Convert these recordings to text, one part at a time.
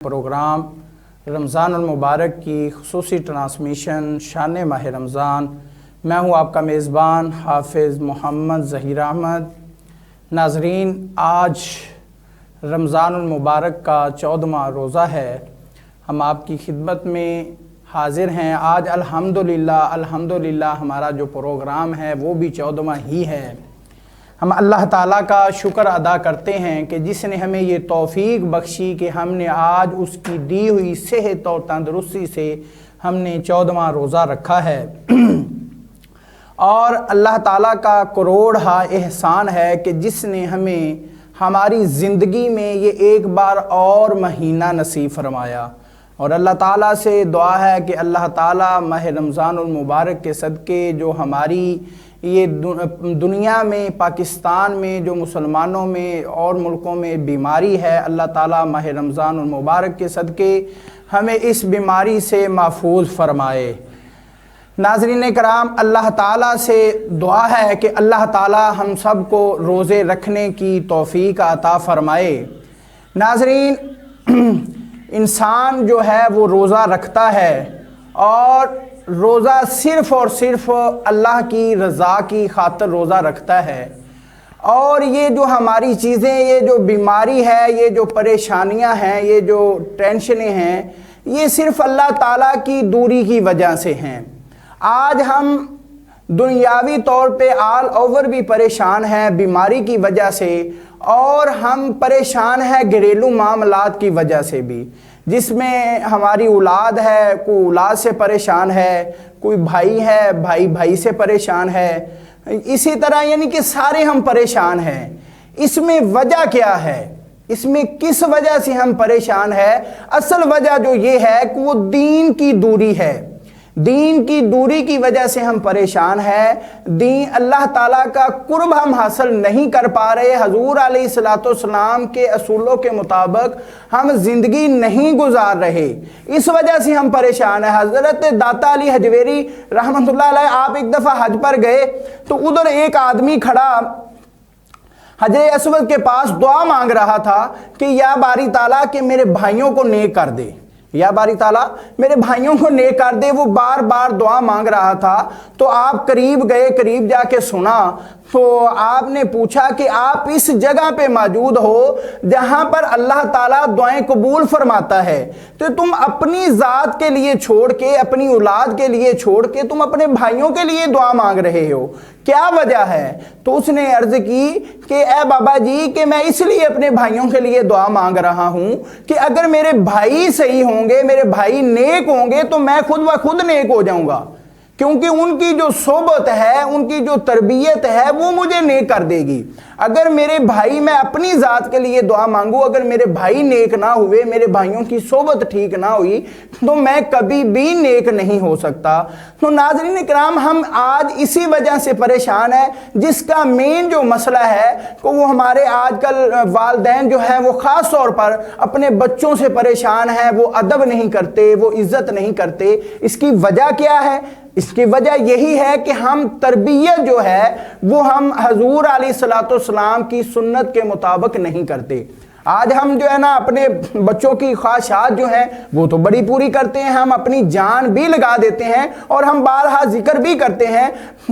Programme رمضان المبارک کی خصوصی ٹرانسمیشن شان ماہ رمضان۔ میں ہوں آپ کا میزبان حافظ محمد ظہیر احمد۔ ناظرین، آج رمضان المبارک کا 14واں روزہ ہے۔ ہم آپ کی خدمت میں حاضر ہیں۔ آج الحمدللہ ہمارا جو پروگرام ہے وہ بھی 14واں ہی ہے۔ ہم اللہ تعالیٰ کا شکر ادا کرتے ہیں کہ جس نے ہمیں یہ توفیق بخشی کہ ہم نے آج اس کی دی ہوئی صحت اور تندرستی سے ہم نے 14واں روزہ رکھا ہے۔ اور اللہ تعالیٰ کا کروڑہا احسان ہے کہ جس نے ہمیں ہماری زندگی میں یہ ایک بار اور مہینہ نصیب فرمایا۔ اور اللہ تعالیٰ سے دعا ہے کہ اللہ تعالیٰ ماہ رمضان المبارک کے صدقے جو ہماری یہ دنیا میں، پاکستان میں، جو مسلمانوں میں اور ملکوں میں بیماری ہے، اللہ تعالیٰ ماہ رمضان المبارک کے صدقے ہمیں اس بیماری سے محفوظ فرمائے۔ ناظرین کرام، اللہ تعالیٰ سے دعا ہے کہ اللہ تعالیٰ ہم سب کو روزے رکھنے کی توفیق عطا فرمائے۔ ناظرین، انسان جو ہے وہ روزہ رکھتا ہے اور روزہ صرف اور صرف اللہ کی رضا کی خاطر روزہ رکھتا ہے۔ اور یہ جو ہماری چیزیں، یہ جو بیماری ہے، یہ جو پریشانیاں ہیں، یہ جو ٹینشنیں ہیں، یہ صرف اللہ تعالیٰ کی دوری کی وجہ سے ہیں۔ آج ہم دنیاوی طور پہ آل اوور بھی پریشان ہیں بیماری کی وجہ سے، اور ہم پریشان ہیں گھریلو معاملات کی وجہ سے بھی، جس میں ہماری اولاد ہے، کوئی اولاد سے پریشان ہے، کوئی بھائی ہے، بھائی سے پریشان ہے، اسی طرح یعنی کہ سارے ہم پریشان ہیں۔ اس میں وجہ کیا ہے؟ اس میں کس وجہ سے ہم پریشان ہیں؟ اصل وجہ جو یہ ہے کہ وہ دین کی دوری ہے۔ دین کی دوری کی وجہ سے ہم پریشان ہیں۔ اللہ تعالیٰ کا قرب ہم حاصل نہیں کر پا رہے۔ حضور علیہ السلام کے اصولوں کے مطابق ہم زندگی نہیں گزار رہے، اس وجہ سے ہم پریشان ہیں۔ حضرت داتا علی حجویری رحمۃ اللہ علیہ، آپ ایک دفعہ حج پر گئے تو ادھر ایک آدمی کھڑا حجر اسود کے پاس دعا مانگ رہا تھا کہ یا باری تعالیٰ کہ میرے بھائیوں کو نیک کر دے، یا باری تعالیٰ میرے بھائیوں کو نیک کر دے۔ وہ بار بار دعا مانگ رہا تھا تو آپ قریب گئے، قریب جا کے سنا تو آپ نے پوچھا کہ آپ اس جگہ پہ موجود ہو جہاں پر اللہ تعالیٰ دعائیں قبول فرماتا ہے، تو تم اپنی ذات کے لیے چھوڑ کے، اپنی اولاد کے لیے چھوڑ کے تم اپنے بھائیوں کے لیے دعا مانگ رہے ہو، کیا وجہ ہے؟ تو اس نے عرض کی کہ اے بابا جی کہ میں اس لیے اپنے بھائیوں کے لیے دعا مانگ رہا ہوں کہ اگر میرے بھائی صحیح ہوں گے، میرے بھائی نیک ہوں گے تو میں خود بخود نیک ہو جاؤں گا، کیونکہ ان کی جو صحبت ہے، ان کی جو تربیت ہے وہ مجھے نیک کر دے گی۔ اگر میرے بھائی، میں اپنی ذات کے لیے دعا مانگوں، اگر میرے بھائی نیک نہ ہوئے، میرے بھائیوں کی صحبت ٹھیک نہ ہوئی تو میں کبھی بھی نیک نہیں ہو سکتا۔ تو ناظرین کرام، ہم آج اسی وجہ سے پریشان ہیں، جس کا مین جو مسئلہ ہے کہ وہ ہمارے آج کل والدین جو ہیں وہ خاص طور پر اپنے بچوں سے پریشان ہیں، وہ ادب نہیں کرتے، وہ عزت نہیں کرتے۔ اس کی وجہ کیا ہے؟ اس کی وجہ یہی ہے کہ ہم تربیت جو ہے وہ ہم حضور علیہ السلام کی سنت کے مطابق نہیں کرتے۔ آج ہم جو ہے نا اپنے بچوں کی خواہشات جو ہیں وہ تو بڑی پوری کرتے ہیں، ہم اپنی جان بھی لگا دیتے ہیں، اور ہم بارہا ذکر بھی کرتے ہیں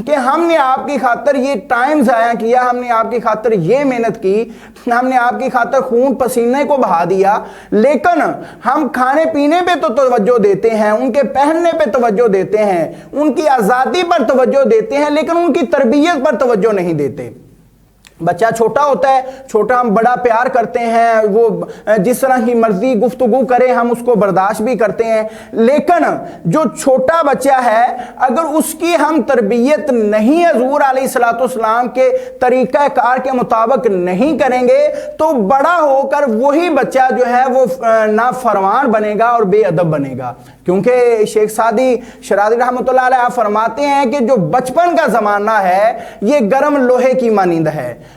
کہ ہم نے آپ کی خاطر یہ ٹائم ضائع کیا، ہم نے آپ کی خاطر یہ محنت کی، ہم نے آپ کی خاطر خون پسینے کو بہا دیا، لیکن ہم کھانے پینے پہ تو توجہ دیتے ہیں، ان کے پہننے پہ توجہ دیتے ہیں، ان کی آزادی پر توجہ دیتے ہیں، لیکن ان کی تربیت پر توجہ نہیں دیتے۔ بچہ چھوٹا ہوتا ہے، چھوٹا ہم بڑا پیار کرتے ہیں، وہ جس طرح کی مرضی گفتگو کرے ہم اس کو برداشت بھی کرتے ہیں، لیکن جو چھوٹا بچہ ہے اگر اس کی ہم تربیت نہیں حضور علیہ السلام کے طریقہ کار کے مطابق نہیں کریں گے تو بڑا ہو کر وہی بچہ جو ہے وہ نافرمان بنے گا اور بے ادب بنے گا۔ کیونکہ شیخ سعدی شرازی رحمۃ اللہ علیہ فرماتے ہیں کہ جو بچپن کا زمانہ ہے یہ گرم لوہے کی مانند ہے،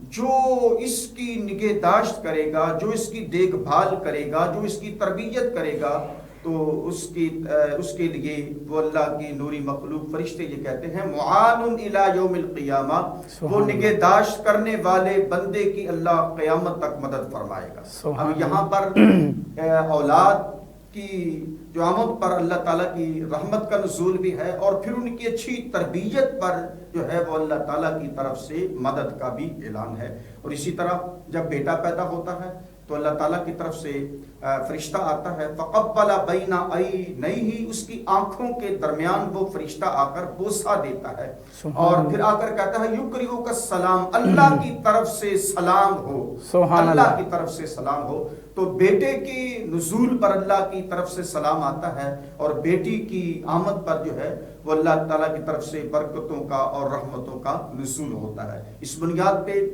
جو اس کی نگہداشت کرے گا، جو اس کی دیکھ بھال کرے گا، جو اس کی تربیت کرے گا، تو اس کے لیے وہ اللہ کی نوری مخلوق فرشتے یہ کہتے ہیں معان الی یوم القیامہ، وہ نگہداشت کرنے والے بندے کی اللہ قیامت تک مدد فرمائے گا۔ اب یہاں پر اولاد کی جو آمد پر اللہ تعالیٰ کی رحمت کا نزول بھی ہے، اور پھر ان کی اچھی تربیت پر جو ہے وہ اللہ تعالیٰ کی طرف سے مدد کا بھی اعلان ہے۔ اور اسی طرح جب بیٹا پیدا ہوتا ہے تو اللہ تعالیٰ کی طرف سے فرشتہ آتا ہے، فقبل بین عینیہ، اس کی آنکھوں کے درمیان وہ فرشتہ آ کر بوسہ دیتا ہے، اور پھر آ کر کہتا ہے یقرئک السلام، اللہ کی طرف سے سلام ہو، اللہ کی طرف سے سلام ہو۔ تو بیٹے کی نزول پر اللہ کی طرف سے سلام آتا ہے، اور بیٹی کی آمد پر جو ہے وہ اللہ تعالیٰ کی طرف سے برکتوں کا اور رحمتوں کا نزول ہوتا ہے۔ اس بنیاد پہ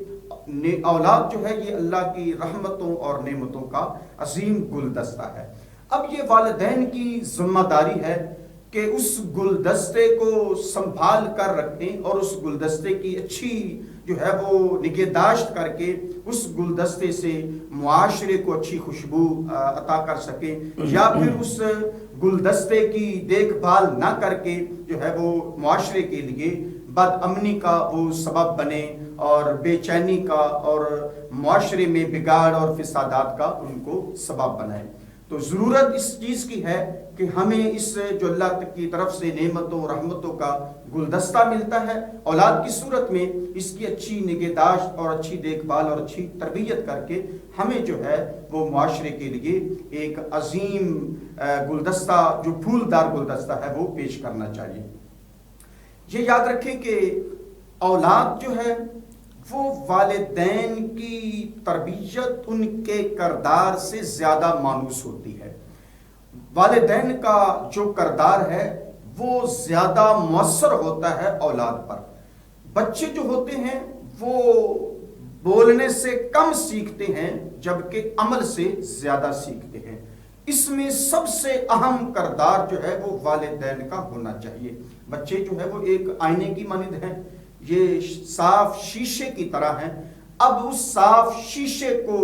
اولاد جو ہے یہ اللہ کی رحمتوں اور نعمتوں کا عظیم گلدستہ ہے۔ اب یہ والدین کی ذمہ داری ہے کہ اس گلدستے کو سنبھال کر رکھیں، اور اس گلدستے کی اچھی جو ہے وہ نگہداشت کر کے اس گلدستے سے معاشرے کو اچھی خوشبو عطا کر سکیں، یا پھر اس گلدستے کی دیکھ بھال نہ کر کے جو ہے وہ معاشرے کے لیے بد امنی کا وہ سبب بنے، اور بے چینی کا اور معاشرے میں بگاڑ اور فسادات کا ان کو سبب بنائے۔ تو ضرورت اس چیز کی ہے کہ ہمیں اس جو اللہ کی طرف سے نعمتوں رحمتوں کا گلدستہ ملتا ہے اولاد کی صورت میں، اس کی اچھی نگہداشت اور اچھی دیکھ بھال اور اچھی تربیت کر کے ہمیں جو ہے وہ معاشرے کے لیے ایک عظیم گلدستہ جو پھولدار گلدستہ ہے وہ پیش کرنا چاہیے۔ یہ یاد رکھیں کہ اولاد جو ہے وہ والدین کی تربیت ان کے کردار سے زیادہ مانوس ہوتی ہے۔ والدین کا جو کردار ہے وہ زیادہ مؤثر ہوتا ہے اولاد پر۔ بچے جو ہوتے ہیں وہ بولنے سے کم سیکھتے ہیں جبکہ عمل سے زیادہ سیکھتے ہیں۔ اس میں سب سے اہم کردار جو ہے وہ والدین کا ہونا چاہیے۔ بچے جو ہے وہ ایک آئینے کی مانند ہیں، یہ صاف شیشے کی طرح ہیں۔ اب اس صاف شیشے کو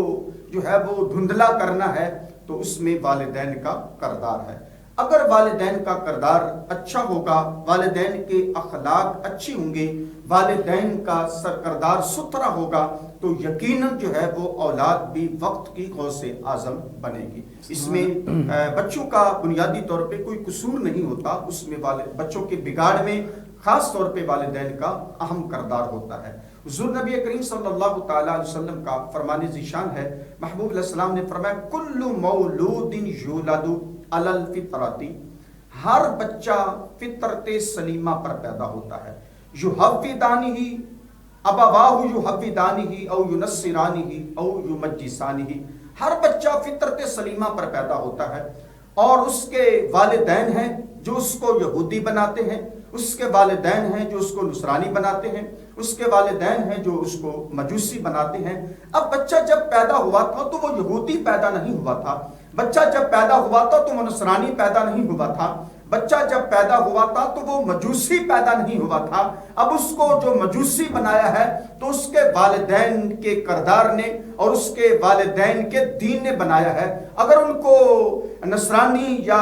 جو ہے وہ دھندلا کرنا ہے تو اس میں والدین کا کردار ہے۔ اگر والدین کا کردار اچھا ہوگا، والدین کے اخلاق اچھی ہوں گے، والدین کا کردار ستھرا ہوگا، تو یقیناً جو ہے وہ اولاد بھی وقت کی غوث اعظم بنے گی۔ اس میں بچوں کا بنیادی طور پہ کوئی قصور نہیں ہوتا، اس میں بچوں کے بگاڑ میں خاص طور پہ والدین کا اہم کردار ہوتا ہے۔ حضور نبی کریم صلی اللہ تعالی علیہ وسلم کا فرمان ذیشان ہے، محبوب علیہ السلام نے فرمایا کل مولود یولد علی الفطرۃ، ہر بچہ فطرت سلیمہ پر پیدا ہوتا ہے۔ یحودانہ ابواہ یحودانہ او ینصرانہ او یمجسانہ، ہر بچہ فطرت سلیمہ پر پیدا ہوتا ہے، اور اس کے والدین ہیں جو اس کو یہودی بناتے ہیں، اس کے والدین ہیں جو اس کو نصرانی بناتے ہیں، اس کے والدین ہیں جو اس کو مجوسی بناتے ہیں۔ اب بچہ جب پیدا ہوا تھا تو وہ یہودی پیدا نہیں ہوا تھا، بچہ جب پیدا ہوا تھا تو وہ نصرانی پیدا نہیں ہوا تھا، بچہ جب پیدا ہوا تھا تو وہ مجوسی پیدا نہیں ہوا تھا۔ اب اس کو جو مجوسی بنایا ہے تو اس کے والدین کے کردار نے اور اس کے والدین کے دین نے بنایا ہے۔ اگر ان کو نصرانی یا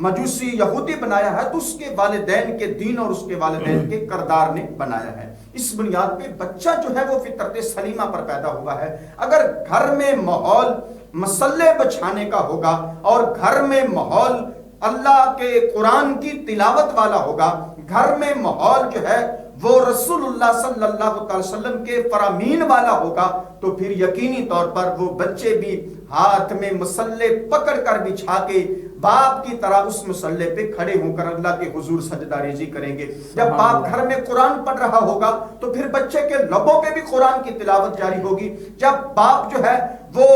مجوسی یہودی بنایا ہے تو اس کے والدین کے دین اور اس کے والدین کے کردار نے بنایا ہے۔ اس بنیاد پہ بچہ جو ہے وہ فطرت سلیمہ پر پیدا ہوا ہے۔ اگر گھر میں ماحول مسلح بچھانے کا ہوگا اور گھر میں ماحول اللہ کے قرآن کی تلاوت والا ہوگا، گھر میں ماحول جو ہے وہ رسول اللہ صلی اللہ علیہ وسلم کے فرامین والا ہوگا، تو پھر یقینی طور پر وہ بچے بھی ہاتھ میں مسلح پکڑ کر بچھا کے باپ کی طرح اس مسلح پہ کھڑے ہو کر اللہ کے حضور سجدہ ریزی کریں گے۔ جب باپ گھر میں قرآن پڑھ رہا ہوگا تو پھر بچے کے لبوں پہ بھی قرآن کی تلاوت جاری ہوگی۔ جب باپ جو ہے وہ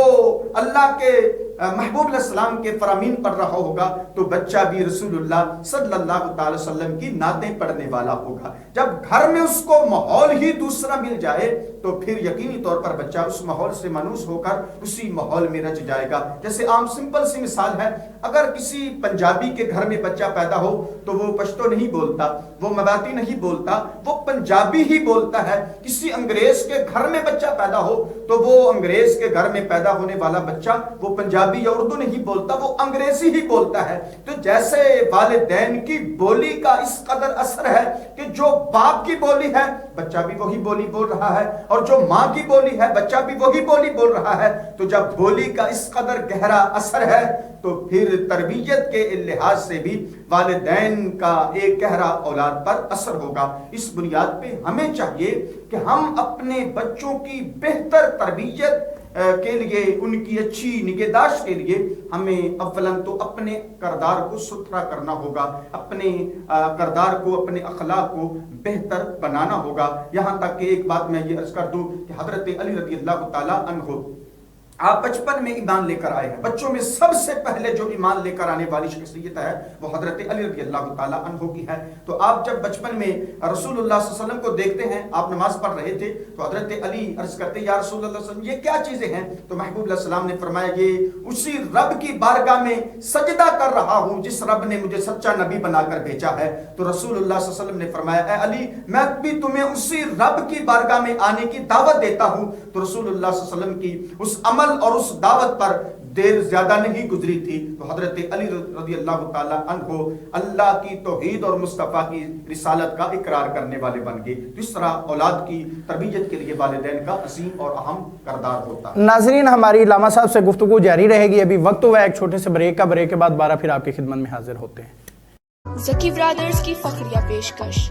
اللہ کے محبوب علیہ السلام کے فرامین پڑھ رہا ہوگا تو بچہ بھی رسول اللہ صلی اللہ تعالی وسلم کی نعتیں پڑھنے والا ہوگا. جب گھر میں اس کو ماحول ہی دوسرا مل جائے تو پھر یقینی طور پر بچہ اس ماحول سے مانوس ہو کر اسی ماحول میں رچ جائے گا. جیسے عام سمپل سی مثال ہے, اگر کسی پنجابی کے گھر میں بچہ پیدا ہو تو وہ پشتو نہیں بولتا, وہ مراٹھی نہیں بولتا, وہ پنجابی ہی بولتا ہے. کسی انگریز کے گھر میں بچہ پیدا ہو تو وہ انگریز کے گھر میں پیدا ہونے والا بچہ وہ پنجابی یا اردو نہیں بولتا, وہ انگریزی ہی بولتا ہے. تو جیسے والدین کی بولی کا اس قدر اثر ہے کہ جو باپ کی بولی ہے بچہ بھی وہی بولی بول رہا ہے, اور جو ماں کی بولی ہے بچہ بھی وہی بولی بول رہا ہے. تو جب بولی کا اس قدر گہرا اثر ہے تو پھر تربیت کے لحاظ سے بھی والدین کا ایک گہرا اولاد پر اثر ہوگا. اس بنیاد پہ ہمیں چاہیے کہ ہم اپنے بچوں کی بہتر تربیت کے لیے, ان کی اچھی نگہداشت کے لیے ہمیں اولاً تو اپنے کردار کو ستھرا کرنا ہوگا, اپنے کردار کو, اپنے اخلاق کو بہتر بنانا ہوگا. یہاں تک کہ ایک بات میں یہ عرض کر دوں کہ حضرت علی رضی اللہ تعالیٰ عنہ آپ بچپن میں ایمان لے کر آئے ہیں. بچوں میں سب سے پہلے جو ایمان لے کر آنے والی شخصیت ہے وہ حضرت علی رضی اللہ تعالیٰ عنہ کی ہے. تو آپ جب بچپن میں رسول اللہ صلی اللہ علیہ وسلم کو دیکھتے ہیں, آپ نماز پڑھ رہے تھے تو حضرت علی عرض کرتے یا رسول اللہ صلی اللہ علیہ وسلم یہ کیا چیزیں ہیں؟ تو محبوب علیہ السلام نے فرمایا یہ اسی رب کی بارگاہ میں سجدہ کر رہا ہوں جس رب نے مجھے سچا نبی بنا کر بھیجا ہے. تو رسول اللہ صلی اللہ علیہ وسلم نے فرمایا اے علی میں بھی تمہیں اسی رب کی بارگاہ میں آنے کی دعوت دیتا ہوں. تو رسول اللہ صلی اللہ علیہ وسلم کی اس عمل اور اس دعوت پر دیر زیادہ نہیں گزری تھی تو حضرت علی رضی اللہ تعالیٰ عنہ اللہ کی توحید اور مصطفیٰ کی رسالت کا اقرار کرنے والے بن گئے. تو اس طرح اولاد کی تربیت کے لیے والدین کا عظیم اور اہم کردار ہوتا ہے. ناظرین ہماری علامہ صاحب سے گفتگو جاری رہے گی. ابھی وقت ہوا ایک چھوٹے سے بریک کا. بریک کے بعد 12 پھر آپ کی خدمت میں حاضر ہوتے ہیں. زکی برادرز کی فخریہ پیشکش